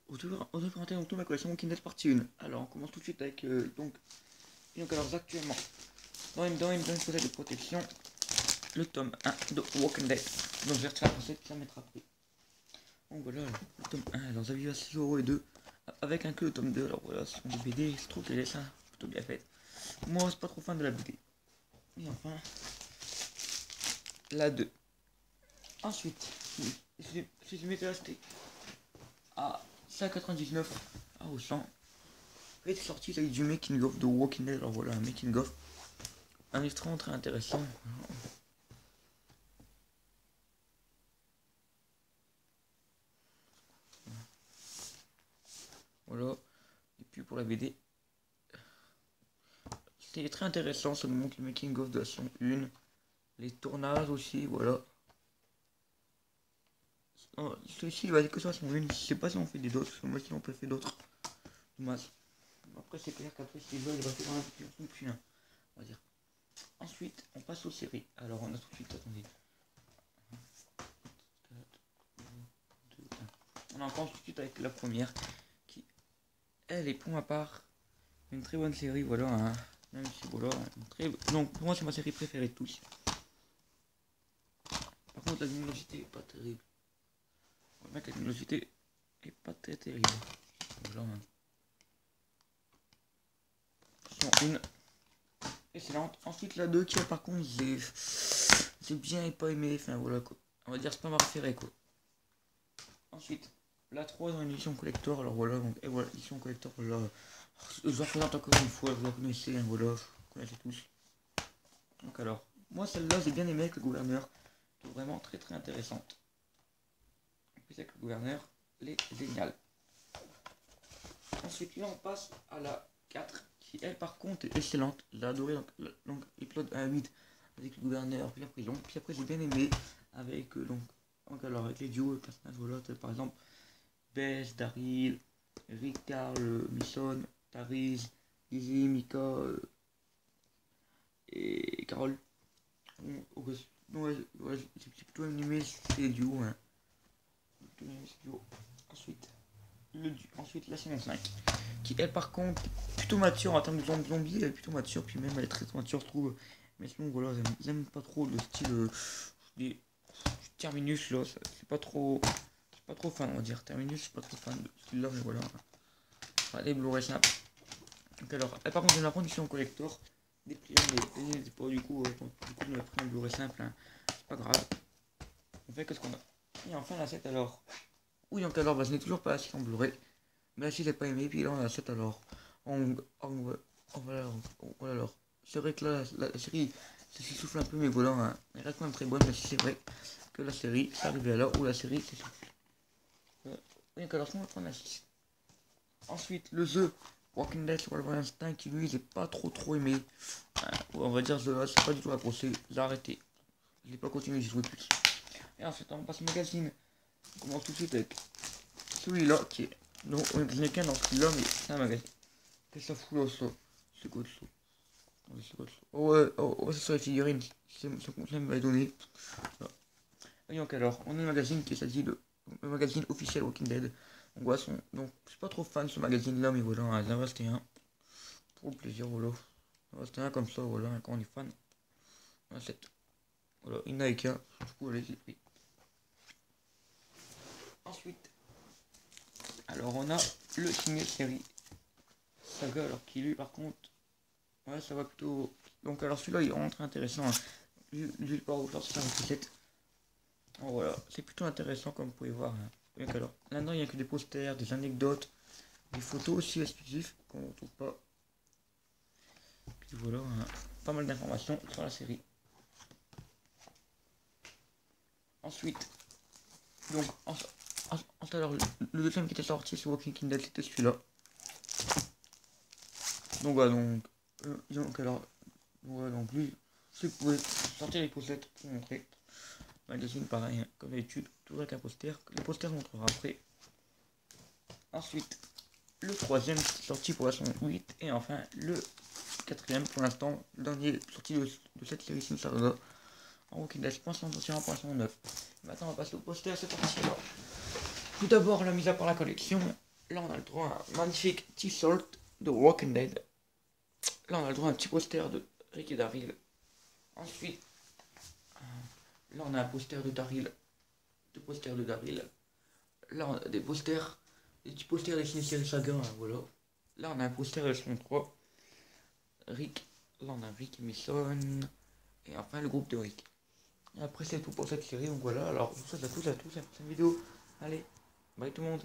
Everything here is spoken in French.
Aujourd'hui, présenter donc toute ma collection Walking Dead partie 1. Alors, on commence tout de suite avec donc alors actuellement dans une pochette de protection, le tome 1 de Walking Dead. Donc, je vais retirer la pochette, ça mettra après. Donc voilà, le tome 1, alors vous avez vu à 6€ et 2, avec un que le tome 2. Alors voilà, ce sont des BD, je trouve que les dessins plutôt bien faits. Moi, c'est pas trop fan de la BD. Et enfin, la 2. Ensuite, si je m'étais acheté à 5,99 à Auchan, est sorti là, du making of de Walking Dead. Alors voilà, un making of, un extrait très intéressant. Voilà, et puis pour la BD, c'est très intéressant, ça nous montre le making of de la saison 1, les tournages aussi, voilà. Celui-ci il va dire que ça la saison 1, je sais pas si on fait des autres, moi si on peut faire d'autres. Dommage. Après c'est clair qu'après c'est il va faire un petit plus un, on va dire. Ensuite on passe aux séries. Alors on a tout de suite, attendez. On en commence tout de suite avec la première, qui elle est pour ma part une très bonne série, voilà, hein. Même si voilà, donc pour moi c'est ma série préférée de tous. Par contre la luminosité est pas terrible. On va mettre la luminosité est pas très terrible. Voilà, hein. Une excellente. Ensuite la 2 qui par contre j'ai bien et pas aimé, enfin voilà quoi. On va dire c'est pas ma préférée quoi. Ensuite la 3 dans une édition collector, alors voilà, donc et voilà, édition collector, voilà. Je la présente encore une fois, vous la connaissez, hein, voilà, vous connaissez tous. Donc alors, moi celle-là j'ai bien aimé avec le gouverneur, vraiment très très intéressante. En plus avec le gouverneur, elle est géniale. Ensuite là on passe à la 4, qui elle par contre est excellente, j'ai adoré donc épisode 1 8 avec le gouverneur, puis la prison, puis après j'ai bien aimé avec donc alors avec les duos, les personnages, voilà, par exemple Bess, Daryl, Ricard, Misson, Tariz, Lizzie, Mika et Carole. Ouais, c'est plutôt animé, c'est duo, hein. Ensuite, ensuite la saison 5, qui elle par contre plutôt mature en termes de zombies, elle est plutôt mature, puis même elle est très mature je trouve. Mais sinon voilà, j'aime pas trop le style des Terminus là, c'est pas trop fan, on va dire. Terminus, je suis pas trop fan de ce style là, mais voilà. Les Blu-ray Snap. Donc alors, elle par contre j'ai la condition collector déplié, mais pas du coup on a pris un Blu-ray simple, hein. C'est pas grave. On fait que ce qu'on a. Et enfin la 7 alors. Oui, donc alors, bah, je n'ai toujours pas la 6 en Blu-ray. Mais la 6 j'ai pas aimé, puis là on a la 7 alors. Voilà alors. C'est vrai que là la série s'essouffle un peu, mais voilà, hein. Elle reste quand même très bonne, mais c'est vrai que la série, c'est arrivé à l'heure où la série s'essouffle. Oui, donc alors, on va prendre la 6. Ensuite, le jeu Walking Dead Survival Instinct, qui lui j'ai pas trop aimé. On va dire c'est pas du tout accroché, j'ai arrêté. Je l'ai pas continué, j'y jouais plus. Et ensuite on passe au magazine. On commence tout de suite avec celui-là qui est. Non, je n'ai qu'un dans celui-là, mais c'est un magazine. Qu'est-ce que ça fout là, ça? C'est quoi ça? C'est quoi ça? Oh ouais, c'est ça, les figurines. C'est ce qu'on m'avait donné. Voilà. Et donc alors, on a un magazine qui s'agit de le magazine officiel Walking Dead. Donc voilà, donc je suis pas trop fan de ce magazine là, mais voilà, il en restait un. Pour le plaisir, voilà. Il en restait un comme ça, voilà, quand on est fan. On a 7. Voilà, une Nike, du coup, allez, j'ai pris. Ensuite, alors on a le signé série Saga, alors qui lui par contre, ouais, ça va plutôt. Donc alors celui-là il est vraiment très intéressant, hein. Lui par au genre 57. Alors voilà, c'est plutôt intéressant comme vous pouvez voir, hein. Donc alors, là-dedans il n'y a que des posters, des anecdotes, des photos aussi exclusives qu'on ne retrouve pas. Puis voilà, hein, pas mal d'informations sur la série. Ensuite, donc alors le deuxième qui était sorti sur Walking Dead c'était celui-là. Donc voilà, donc alors voilà, donc lui, si vous pouvez sortir les pochettes pour montrer. Magazine pareil, hein, comme d'habitude, toujours avec un poster. Les posters montrera après. Ensuite, le troisième sorti pour la saison 8. Et enfin, le quatrième pour l'instant, le dernier sorti de cette série Saga. En Walking Dead, je pense qu'on sortira pour la saison 9. Maintenant, on va passer au poster, c'est parti alors. Tout d'abord, la mise à part la collection. Là, on a le droit à un magnifique T-shirt de Walking Dead. Là, on a le droit à un petit poster de Rick et Daryl. Ensuite, là, on a un poster de Daryl. Deux posters de Daryl. Là, on a des posters, des petits posters des ciné-séries Saga, hein, voilà. Là, on a un poster de son 3. Rick. Là, on a Rick et Mason. Et enfin, le groupe de Rick. Et après, c'est tout pour cette série. Donc voilà, alors, je vous souhaite à tous la prochaine vidéo. Allez, bye tout le monde.